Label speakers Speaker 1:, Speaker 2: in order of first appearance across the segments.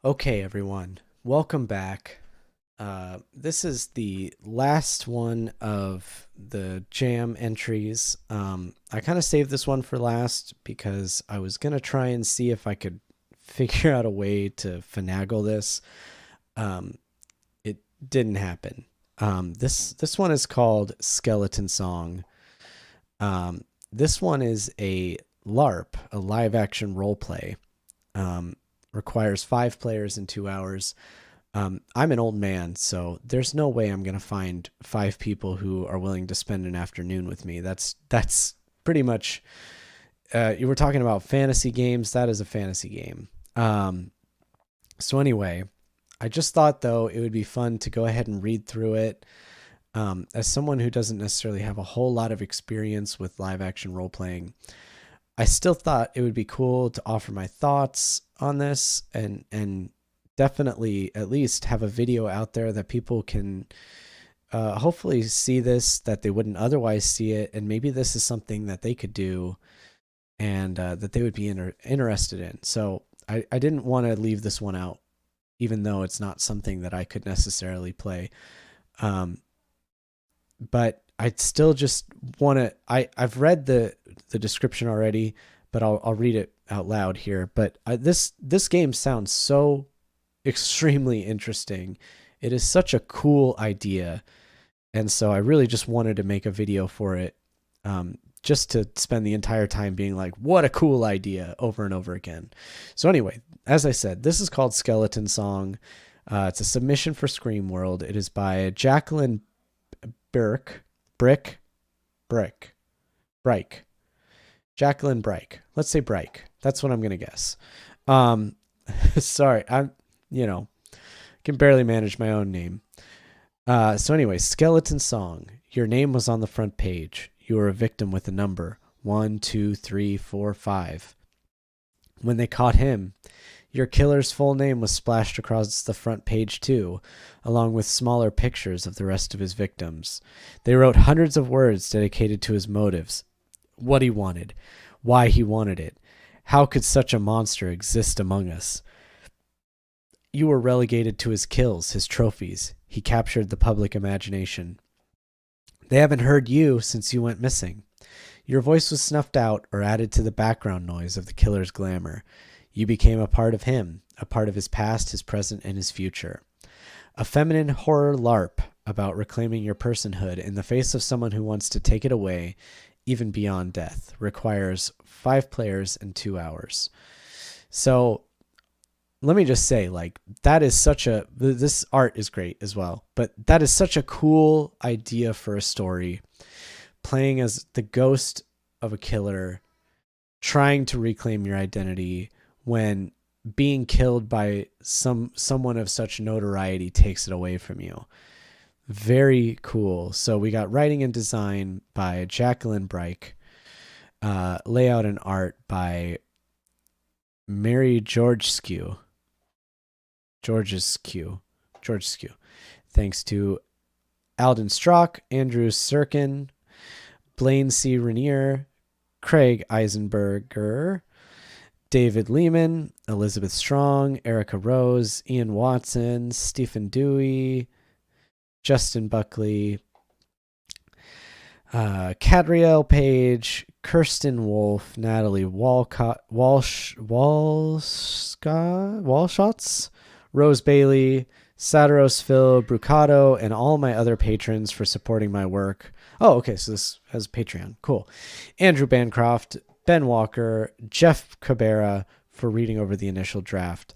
Speaker 1: Okay, everyone, welcome back. This is the last one of the jam entries. I kind of saved this one for last because I was going to try and see if I could figure out a way to finagle this. Um, it didn't happen. This one is called Skeleton Song. This one is a LARP, a live action role play. Um, Requires 5 players in 2 hours. I'm an old man, so there's no way I'm gonna find 5 people who are willing to spend an afternoon with me. That's pretty much. You were talking about fantasy games. That is a fantasy game. So anyway, I just thought though it would be fun to go ahead and read through it. As someone who doesn't necessarily have a whole lot of experience with live action role playing, I still thought it would be cool to offer my thoughts on this and definitely at least have a video out there that people can hopefully see this, that they wouldn't otherwise see it, and maybe this is something that they could do and that they would be interested in. So I didn't want to leave this one out, even though it's not something that I could necessarily play. But I still just want to. I've read the description already, but I'll read it out loud here. But this game sounds so extremely interesting. It is such a cool idea, and so I really just wanted to make a video for it, just to spend the entire time being like, "What a cool idea!" over and over again. So anyway, as I said, this is called Skeleton Song. It's a submission for SCREAMWORLD. It is by Jacqueline Brick, Brike. Jacqueline Brike. Let's say Brike. That's what I'm gonna guess. Um, sorry, can barely manage my own name. So anyway, Skeleton Song. Your name was on the front page. You were a victim with a number 1, 2, 3, 4, 5. When they caught him, your killer's full name was splashed across the front page too, along with smaller pictures of the rest of his victims. They wrote hundreds of words dedicated to his motives, what he wanted, why he wanted it. How could such a monster exist among us? You were relegated to his kills, his trophies. He captured the public imagination. They haven't heard you since you went missing. Your voice was snuffed out or added to the background noise of the killer's glamour. You became a part of him, a part of his past, his present, and his future. A feminine horror LARP about reclaiming your personhood in the face of someone who wants to take it away, even beyond death, requires 5 players and 2 hours. So let me just say, that is this art is great as well, but that is such a cool idea for a story. Playing as the ghost of a killer, trying to reclaim your identity when being killed by someone of such notoriety takes it away from you. Very cool. So we got writing and design by Jacqueline Brike, layout and art by Mary Georgescu. Thanks to Alden Strock, Andrew Sirkin, Blaine C. Rainier, Craig Eisenberger, David Lehman, Elizabeth Strong, Erica Rose, Ian Watson, Stephen Dewey, Justin Buckley, Cadriel Page, Kirsten Wolf, Natalie Walshotz, Rose Bailey, Sadaros Phil, Brucato, and all my other patrons for supporting my work. Oh, okay, so this has Patreon. Cool. Andrew Bancroft, Ben Walker, Jeff Cabrera for reading over the initial draft.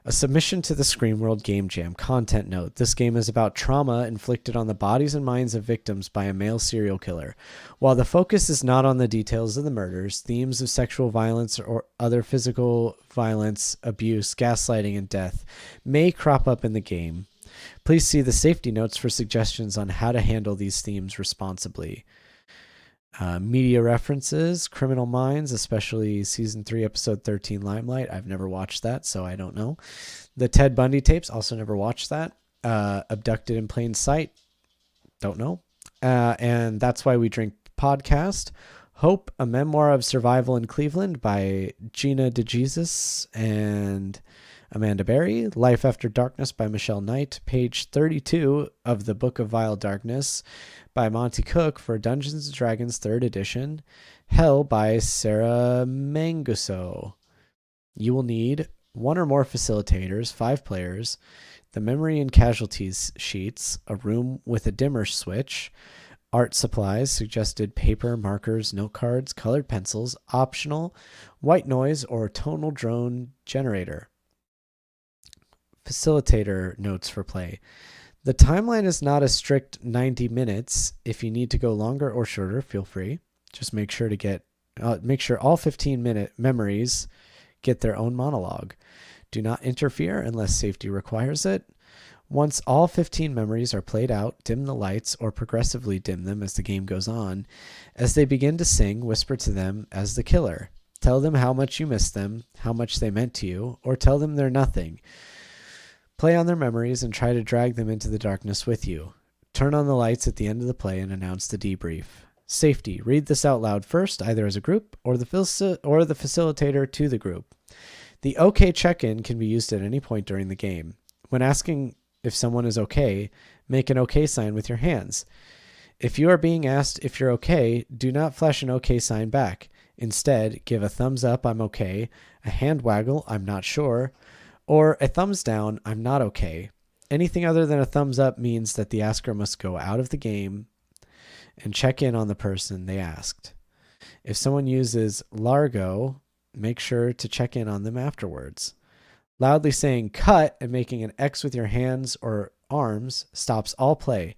Speaker 1: A submission to the SCREAMWORLD Game Jam. Content note. This game is about trauma inflicted on the bodies and minds of victims by a male serial killer. While the focus is not on the details of the murders, themes of sexual violence or other physical violence, abuse, gaslighting, and death may crop up in the game. Please see the safety notes for suggestions on how to handle these themes responsibly. Media references, Criminal Minds, especially Season 3, Episode 13, Limelight. I've never watched that, so I don't know. The Ted Bundy tapes, also never watched that. Abducted in Plain Sight, don't know. And That's Why We Drink podcast. Hope, A Memoir of Survival in Cleveland by Gina DeJesus and Amanda Berry. Life After Darkness by Michelle Knight. Page 32 of the Book of Vile Darkness by Monty Cook for Dungeons & Dragons 3rd edition. Hell by Sarah Manguso. You will need 1 or more facilitators, 5 players, the memory and casualties sheets, a room with a dimmer switch, art supplies, suggested paper, markers, note cards, colored pencils, optional, white noise, or tonal drone generator. Facilitator notes for play. The timeline is not a strict 90 minutes. If you need to go longer or shorter, feel free. Just make sure all 15-minute memories get their own monologue. Do not interfere unless safety requires it. Once all 15 memories are played out, dim the lights or progressively dim them as the game goes on. As they begin to sing, whisper to them as the killer. Tell them how much you miss them, how much they meant to you, or tell them they're nothing. Play on their memories and try to drag them into the darkness with you. Turn on the lights at the end of the play and announce the debrief. Safety. Read this out loud first, either as a group or the facilitator to the group. The OK check-in can be used at any point during the game. When asking if someone is okay, make an OK sign with your hands. If you are being asked if you're okay, do not flash an OK sign back. Instead, give a thumbs up, I'm okay, a hand waggle, I'm not sure, or a thumbs down, I'm not okay. Anything other than a thumbs up means that the asker must go out of the game and check in on the person they asked. If someone uses Largo, make sure to check in on them afterwards. Loudly saying cut and making an X with your hands or arms stops all play.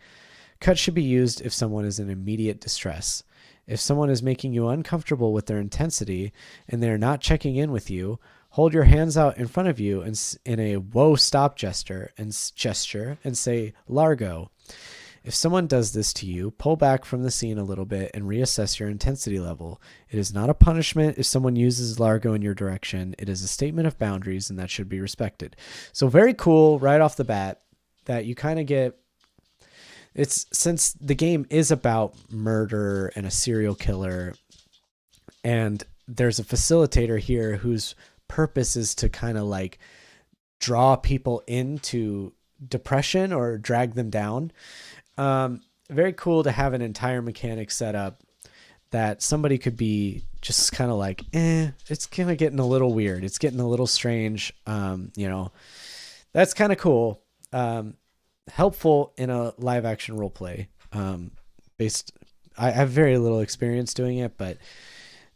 Speaker 1: Cut should be used if someone is in immediate distress. If someone is making you uncomfortable with their intensity and they are not checking in with you, hold your hands out in front of you in a whoa stop gesture and say Largo. If someone does this to you, pull back from the scene a little bit and reassess your intensity level. It is not a punishment if someone uses Largo in your direction. It is a statement of boundaries, and that should be respected. So very cool right off the bat that you kind of get. It's since the game is about murder and a serial killer, and there's a facilitator here whose purpose is to kind of like draw people into depression or drag them down. Very cool to have an entire mechanic set up that somebody could be just kind of like, it's kind of getting a little weird. It's getting a little strange. That's kind of cool. Helpful in a live action role play. I have very little experience doing it, but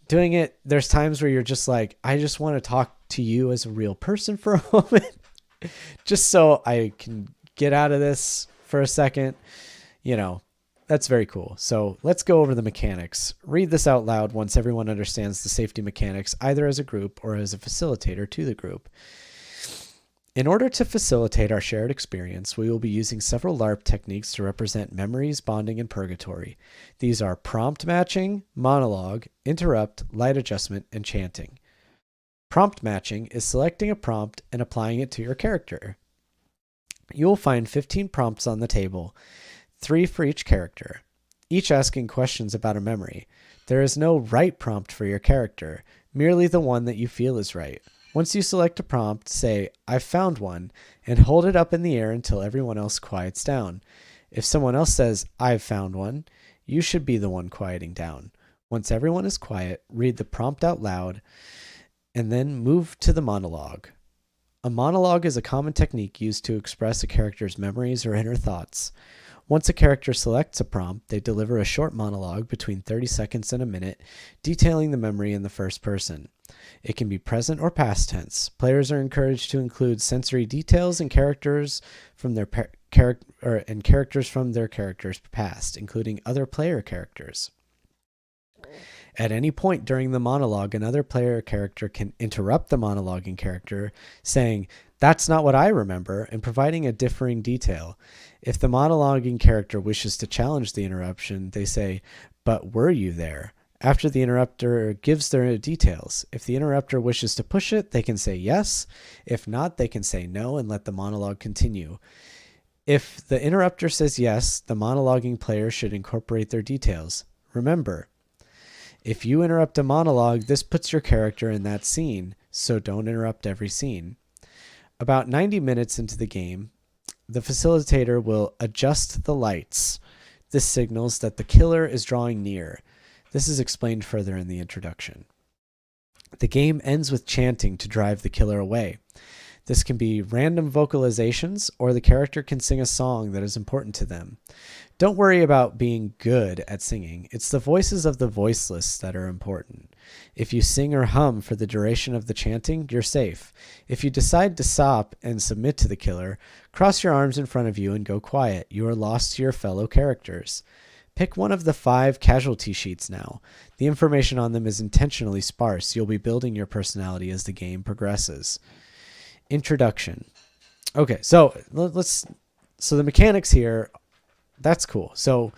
Speaker 1: doing it, there's times where you're just like, I just want to talk to you as a real person for a moment, just so I can get out of this for a second. That's very cool. So let's go over the mechanics. Read this out loud once everyone understands the safety mechanics, either as a group or as a facilitator to the group. In order to facilitate our shared experience, we will be using several LARP techniques to represent memories, bonding, and purgatory. These are prompt matching, monologue, interrupt, light adjustment, and chanting. Prompt matching is selecting a prompt and applying it to your character. You will find 15 prompts on the table, 3 for each character, each asking questions about a memory. There is no right prompt for your character, merely the one that you feel is right. Once you select a prompt, say, I've found one, and hold it up in the air until everyone else quiets down. If someone else says, I've found one, you should be the one quieting down. Once everyone is quiet, read the prompt out loud, and then move to the monologue. A monologue is a common technique used to express a character's memories or inner thoughts. Once a character selects a prompt, they deliver a short monologue between 30 seconds and a minute, detailing the memory in the first person. It can be present or past tense. Players are encouraged to include sensory details and characters from their characters from their character's past, including other player characters. At any point during the monologue, another player character can interrupt the monologuing character, saying, "That's not what I remember," and providing a differing detail. If the monologuing character wishes to challenge the interruption, they say, "But were you there?" After the interrupter gives their details. If the interrupter wishes to push it, they can say yes. If not, they can say no and let the monologue continue. If the interrupter says yes, the monologuing player should incorporate their details. Remember, If you interrupt a monologue, this puts your character in that scene, so don't interrupt every scene. About 90 minutes into the game, the facilitator will adjust the lights. This signals that the killer is drawing near. This is explained further in the introduction. The game ends with chanting to drive the killer away. This can be random vocalizations, or the character can sing a song that is important to them. Don't worry about being good at singing. It's the voices of the voiceless that are important. If you sing or hum for the duration of the chanting, you're safe. If you decide to stop and submit to the killer, cross your arms in front of you and go quiet. You are lost to your fellow characters. Pick one of the 5 casualty sheets now. The information on them is intentionally sparse. You'll be building your personality as the game progresses. Introduction. Okay, so the mechanics here, that's cool. So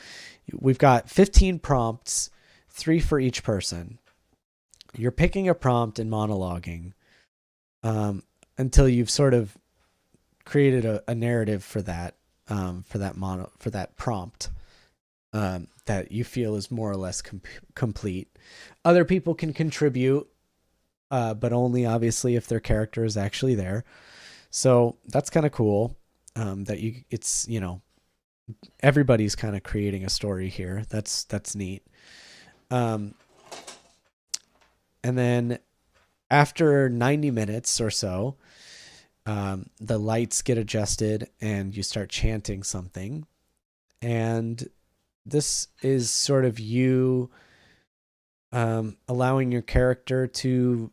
Speaker 1: we've got 15 prompts, 3 for each person. You're picking a prompt and monologuing until you've sort of created a narrative for that prompt that you feel is more or less complete. Other people can contribute, but only obviously if their character is actually there. So that's kind of cool. Everybody's kind of creating a story here. That's neat. And then after 90 minutes or so, the lights get adjusted and you start chanting something. And this is sort of you allowing your character to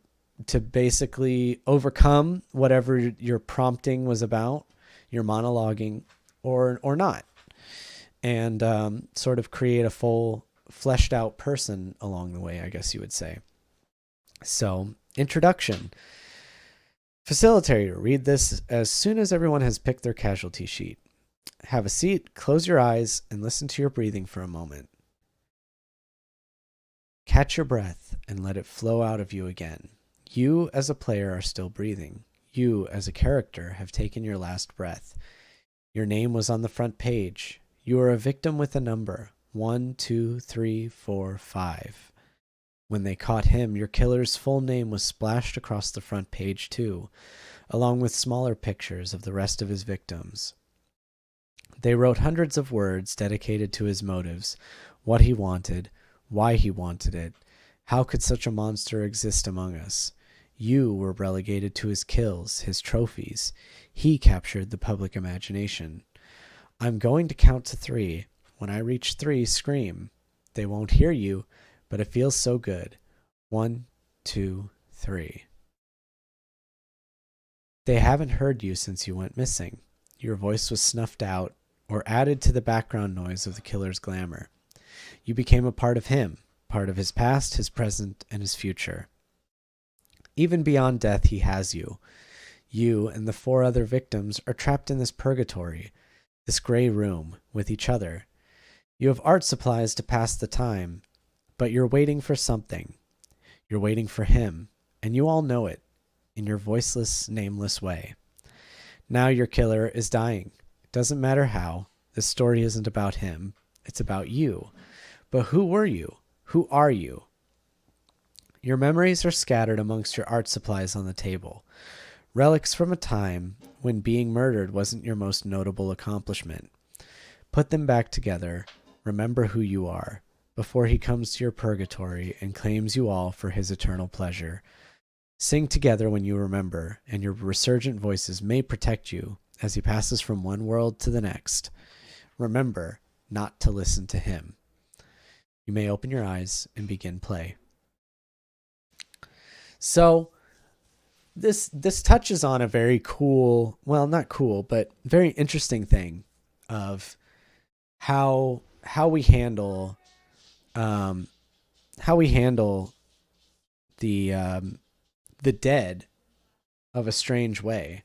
Speaker 1: basically overcome whatever your prompting was about, your monologuing, or not, and sort of create a full fleshed out person along the way, I guess you would say. So, introduction. Facilitator, read this as soon as everyone has picked their casualty sheet. Have a seat, close your eyes, and listen to your breathing for a moment. Catch your breath and let it flow out of you again. You as a player are still breathing. You as a character have taken your last breath. Your name was on the front page. You are a victim with a number. 1, 2, 3, 4, 5. When they caught him, your killer's full name was splashed across the front page too, along with smaller pictures of the rest of his victims. They wrote hundreds of words dedicated to his motives, what he wanted, why he wanted it. How could such a monster exist among us? You were relegated to his kills, his trophies. He captured the public imagination. I'm going to count to 3. When I reach 3, scream. They won't hear you, but it feels so good. 1, 2, 3. They haven't heard you since you went missing. Your voice was snuffed out or added to the background noise of the killer's glamour. You became a part of him, part of his past, his present, and his future. Even beyond death, he has you. You and the 4 other victims are trapped in this purgatory, this gray room, with each other. You have art supplies to pass the time, but you're waiting for something. You're waiting for him, and you all know it, in your voiceless, nameless way. Now your killer is dying. It doesn't matter how. This story isn't about him. It's about you. But who were you? Who are you? Your memories are scattered amongst your art supplies on the table. Relics from a time when being murdered wasn't your most notable accomplishment. Put them back together. Remember who you are, before he comes to your purgatory and claims you all for his eternal pleasure. Sing together when you remember, and your resurgent voices may protect you as he passes from one world to the next. Remember not to listen to him. You may open your eyes and begin play. So this touches on a very cool, well, not cool, but very interesting thing of how we handle the dead of a strange way.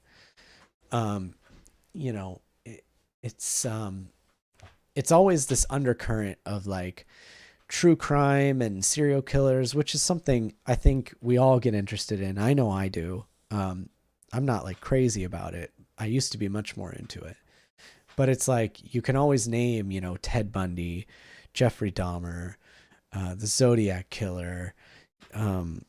Speaker 1: It's always this undercurrent of like true crime and serial killers, which is something I think we all get interested in. I know I do. I'm not like crazy about it. I used to be much more into it. But it's like you can always name, Ted Bundy, Jeffrey Dahmer, the Zodiac Killer, BTK.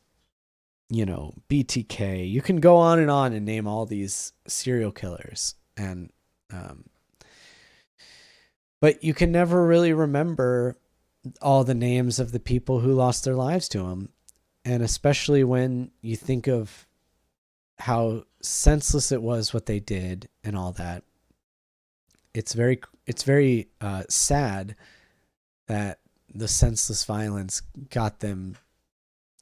Speaker 1: You can go on and name all these serial killers, and but you can never really remember all the names of the people who lost their lives to them. And especially when you think of how senseless it was what they did and all that, it's very sad that the senseless violence got them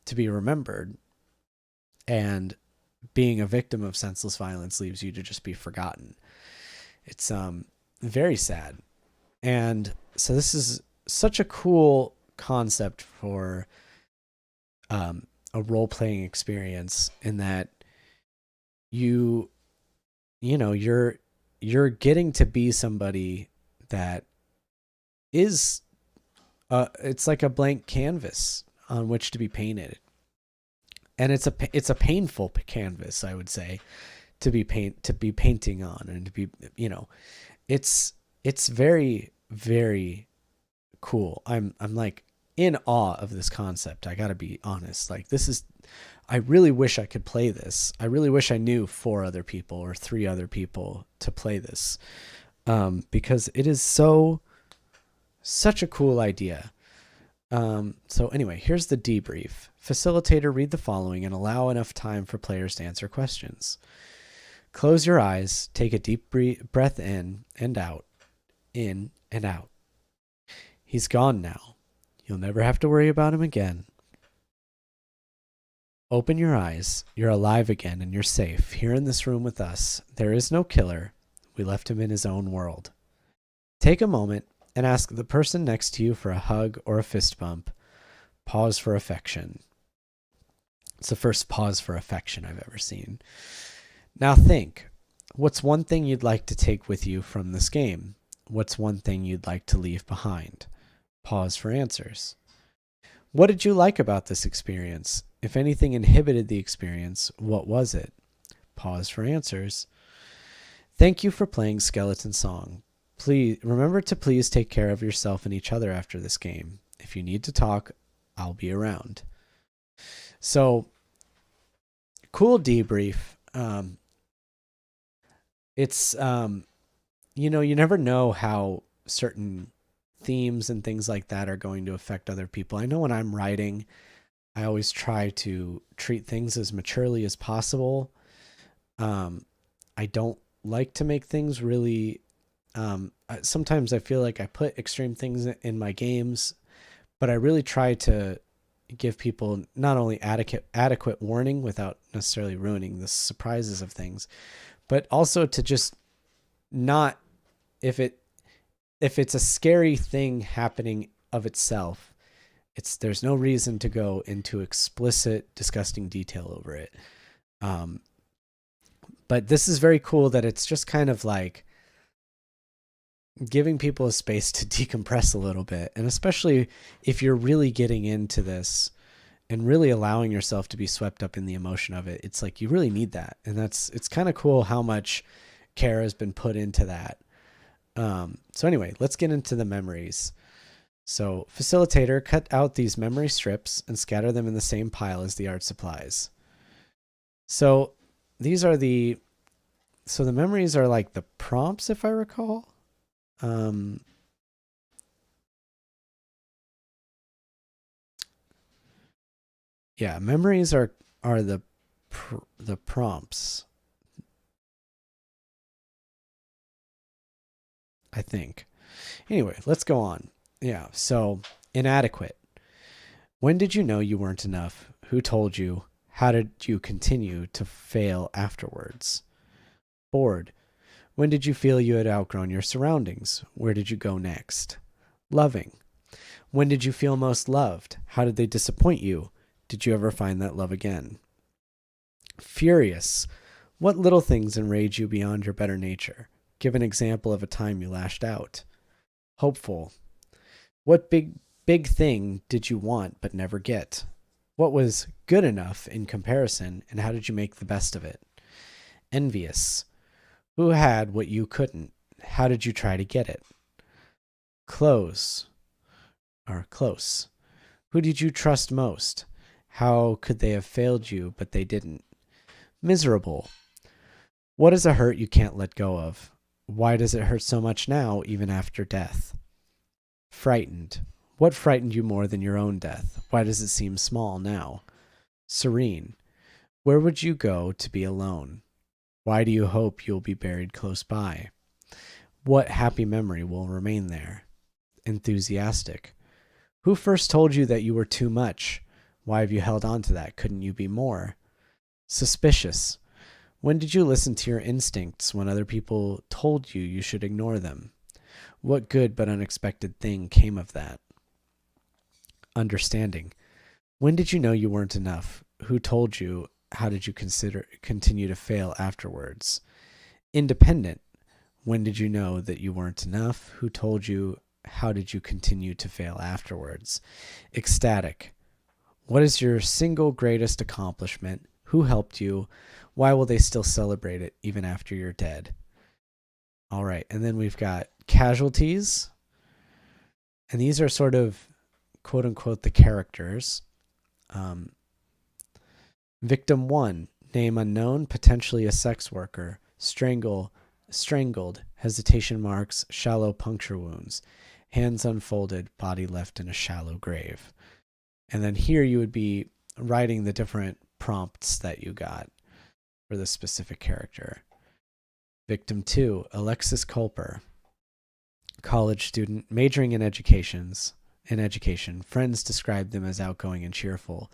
Speaker 1: to be remembered, and being a victim of senseless violence leaves you to just be forgotten. It's very sad. And so this is such a cool concept for a role-playing experience, in that you're getting to be somebody that is it's like a blank canvas on which to be painted. And it's a painful canvas, I would say, to be painting on, and to be, it's very, very cool. I'm like in awe of this concept. I gotta be honest. Like, I really wish I could play this. I really wish I knew 4 other people or 3 other people to play this, because it is such a cool idea. So anyway, here's the debrief. Facilitator, read the following and allow enough time for players to answer questions. Close your eyes, take a deep breath in and out, in and out. He's gone now. You'll never have to worry about him again. Open your eyes. You're alive again and you're safe. Here in this room with us. There is no killer. We left him in his own world. Take a moment and ask the person next to you for a hug or a fist bump. Pause for affection. It's the first pause for affection I've ever seen. Now think, what's one thing you'd like to take with you from this game? What's one thing you'd like to leave behind? Pause for answers. What did you like about this experience? If anything inhibited the experience, what was it? Pause for answers. Thank you for playing Skeleton Song. Please remember to please take care of yourself and each other after this game. If you need to talk, I'll be around. So, cool debrief. It's you never know how certain themes and things like that are going to affect other people. I know when I'm writing, I always try to treat things as maturely as possible. I don't like to make things really sometimes I feel like I put extreme things in my games, but I really try to give people not only adequate warning without necessarily ruining the surprises of things, but also to just not, if it's a scary thing happening of itself, there's no reason to go into explicit, disgusting detail over it. But this is very cool that it's just kind of like giving people a space to decompress a little bit. And especially if you're really getting into this and really allowing yourself to be swept up in the emotion of it, it's like you really need that. And it's kind of cool how much care has been put into that. So anyway, let's get into the memories. So facilitator, cut out these memory strips and scatter them in the same pile as the art supplies. So these are the memories are like the prompts, if I recall. Yeah, memories are the prompts, I think. Anyway, let's go on. Yeah, so inadequate. When did you know you weren't enough? Who told you? How did you continue to fail afterwards? Bored. When did you feel you had outgrown your surroundings? Where did you go next? Loving. When did you feel most loved? How did they disappoint you? Did you ever find that love again? Furious. What little things enrage you beyond your better nature? Give an example of a time you lashed out. Hopeful. What big thing did you want but never get? What was good enough in comparison, and how did you make the best of it? Envious. Who had what you couldn't? How did you try to get it? Close. Who did you trust most? How could they have failed you, but they didn't? Miserable. What is a hurt you can't let go of? Why does it hurt so much now, even after death? Frightened. What frightened you more than your own death? Why does it seem small now? Serene. Where would you go to be alone? Why do you hope you'll be buried close by? What happy memory will remain there? Enthusiastic. Who first told you that you were too much? Why have you held on to that? Couldn't you be more? Suspicious. When did you listen to your instincts when other people told you you should ignore them? What good but unexpected thing came of that? Understanding. When did you know you weren't enough? Who told you? How did you continue to fail afterwards? Independent. When did you know that you weren't enough? Who told you? How did you continue to fail afterwards? Ecstatic. What is your single greatest accomplishment? Who helped you? Why will they still celebrate it even after you're dead? All right, and then we've got casualties. And these are sort of, quote unquote, the characters. Victim 1, name unknown, potentially a sex worker. Strangled, hesitation marks, shallow puncture wounds. Hands unfolded, body left in a shallow grave. And then here you would be writing the different prompts that you got for this specific character. Victim 2, Alexis Culper, college student, majoring in education. Friends described them as outgoing and cheerful.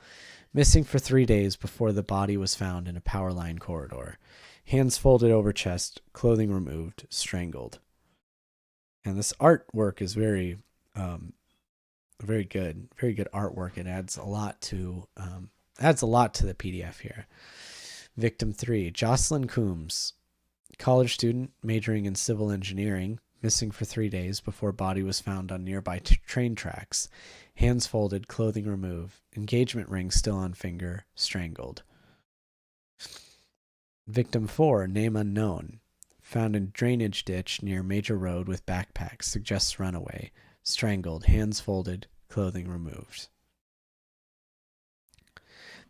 Speaker 1: Missing for 3 days before the body was found in a power line corridor. Hands folded over chest, clothing removed, strangled. And this artwork is very good. Very good artwork. It adds a lot to the PDF here. Victim 3, Jocelyn Coombs, college student majoring in civil engineering, missing for 3 days before body was found on nearby train tracks. Hands folded, clothing removed, engagement ring still on finger, strangled. Victim 4, name unknown, found in drainage ditch near major road with backpack, suggests runaway, strangled, hands folded, clothing removed.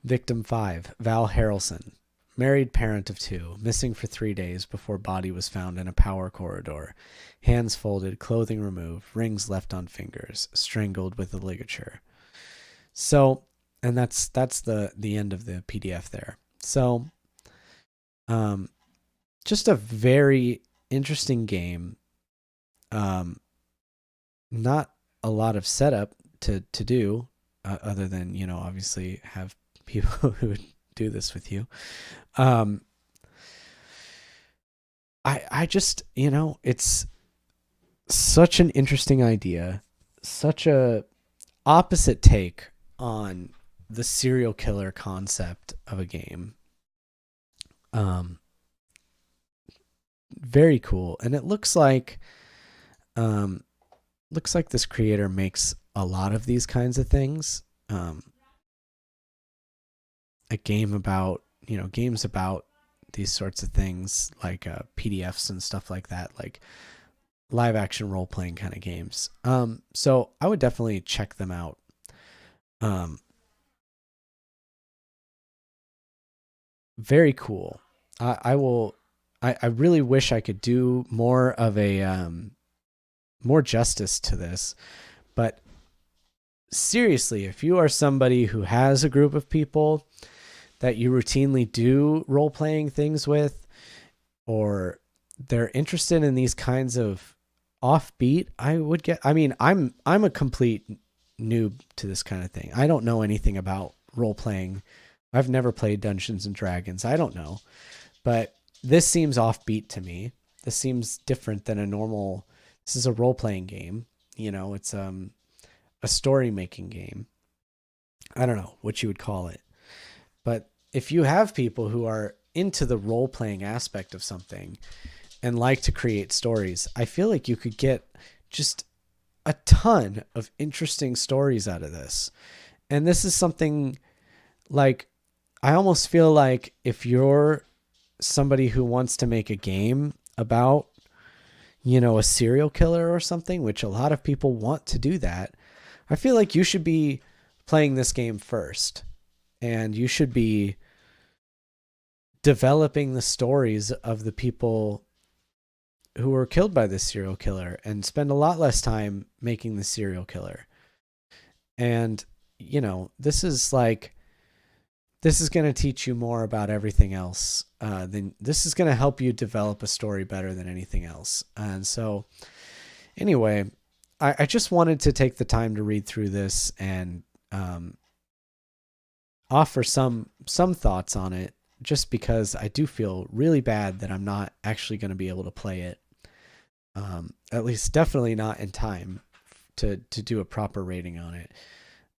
Speaker 1: Victim 5, Val Harrelson, married parent of 2, missing for 3 days before body was found in a power corridor. Hands folded, clothing removed, rings left on fingers, strangled with a ligature. So, and that's the end of the PDF there. So, just a very interesting game. Not a lot of setup to do, other than, obviously have people who do this with you. I just, it's such an interesting idea, such a opposite take on the serial killer concept of a game. Very cool. And it looks like this creator makes a lot of these kinds of things. A game about, games about these sorts of things, like PDFs and stuff like that, like live action role playing kind of games. So I would definitely check them out. Very cool. I really wish I could do more of a more justice to this, but seriously, if you are somebody who has a group of people that you routinely do role-playing things with, or they're interested in these kinds of offbeat, I'm a complete noob to this kind of thing. I don't know anything about role-playing. I've never played Dungeons and Dragons. I don't know, but this seems offbeat to me. This seems different than this is a role-playing game. It's a story-making game. I don't know what you would call it. But if you have people who are into the role-playing aspect of something and like to create stories, I feel like you could get just a ton of interesting stories out of this. And this is something like, I almost feel like if you're somebody who wants to make a game about, a serial killer or something, which a lot of people want to do that, I feel like you should be playing this game first, and you should be developing the stories of the people who were killed by this serial killer and spend a lot less time making the serial killer. And, you know, this is going to teach you more about everything else. This is going to help you develop a story better than anything else. And so anyway, I just wanted to take the time to read through this and offer some thoughts on it, just because I do feel really bad that I'm not actually going to be able to play it. At least definitely not in time to do a proper rating on it.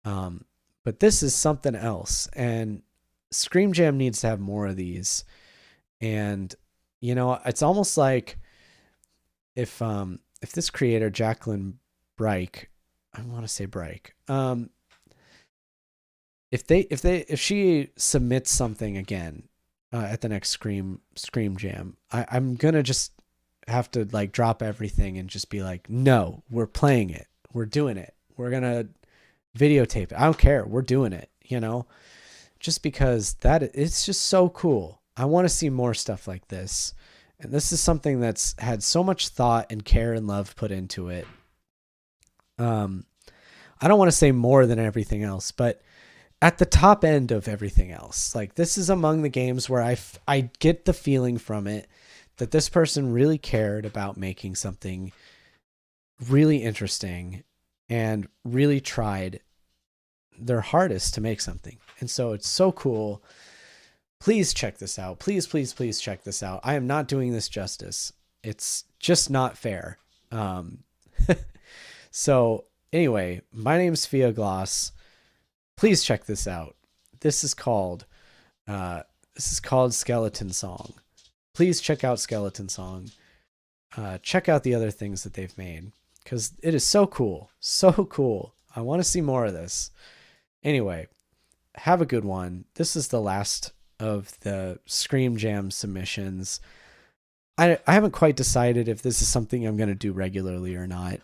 Speaker 1: But this is something else, and Scream Jam needs to have more of these. And, you know, it's almost like if this creator, Jacqueline Breik, I want to say Breik, if she submits something again at the next Scream Jam, I'm gonna just have to like drop everything and just be like, no, we're playing it, we're doing it, we're gonna videotape it. I don't care, we're doing it, you know, just because it's just so cool. I want to see more stuff like this, and this is something that's had so much thought and care and love put into it. I don't want to say more than everything else, but at the top end of everything else, like this is among the games where I get the feeling from it that this person really cared about making something really interesting and really tried their hardest to make something. And so it's so cool. Please check this out. Please, please, please check this out. I am not doing this justice. It's just not fair. So anyway, my name's Fia Gloss. Please check this out. This is called Skeleton Song. Please check out Skeleton Song. Check out the other things that they've made, because it is so cool. So cool. I want to see more of this. Anyway, have a good one. This is the last of the Scream Jam submissions. I haven't quite decided if this is something I'm going to do regularly or not.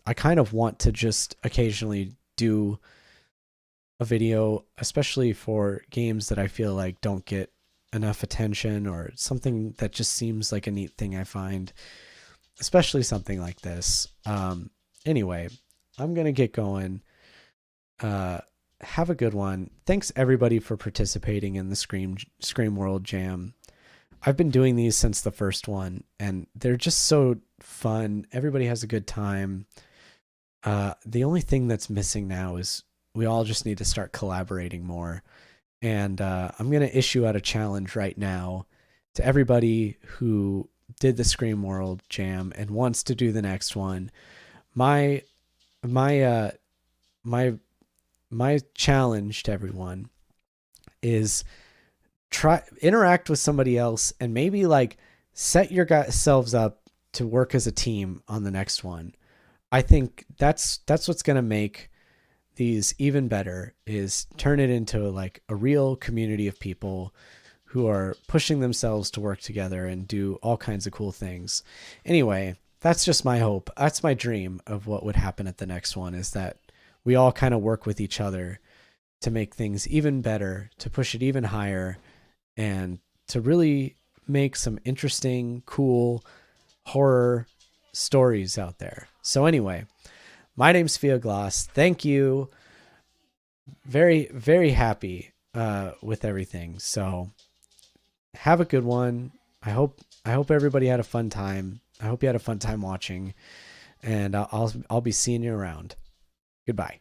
Speaker 1: I kind of want to just occasionally do a video, especially for games that I feel like don't get enough attention, or something that just seems like a neat thing I find, especially something like this. Anyway, I'm going to get going. Have a good one. Thanks everybody for participating in the Scream World Jam. I've been doing these since the first one, and they're just so fun. Everybody has a good time. The only thing that's missing now is we all just need to start collaborating more. And I'm going to issue out a challenge right now to everybody who did the Scream World Jam and wants to do the next one. My challenge to everyone is interact with somebody else and maybe like set yourselves up to work as a team on the next one. I think that's what's going to make these even better, is turn it into like a real community of people who are pushing themselves to work together and do all kinds of cool things. Anyway, that's just my hope. That's my dream of what would happen at the next one, is that we all kind of work with each other to make things even better, to push it even higher, and to really make some interesting, cool horror stories out there. So anyway, my name's Fia Gloss. Thank you. Very, very happy with everything. So have a good one. I hope everybody had a fun time. I hope you had a fun time watching, and I'll be seeing you around. Goodbye.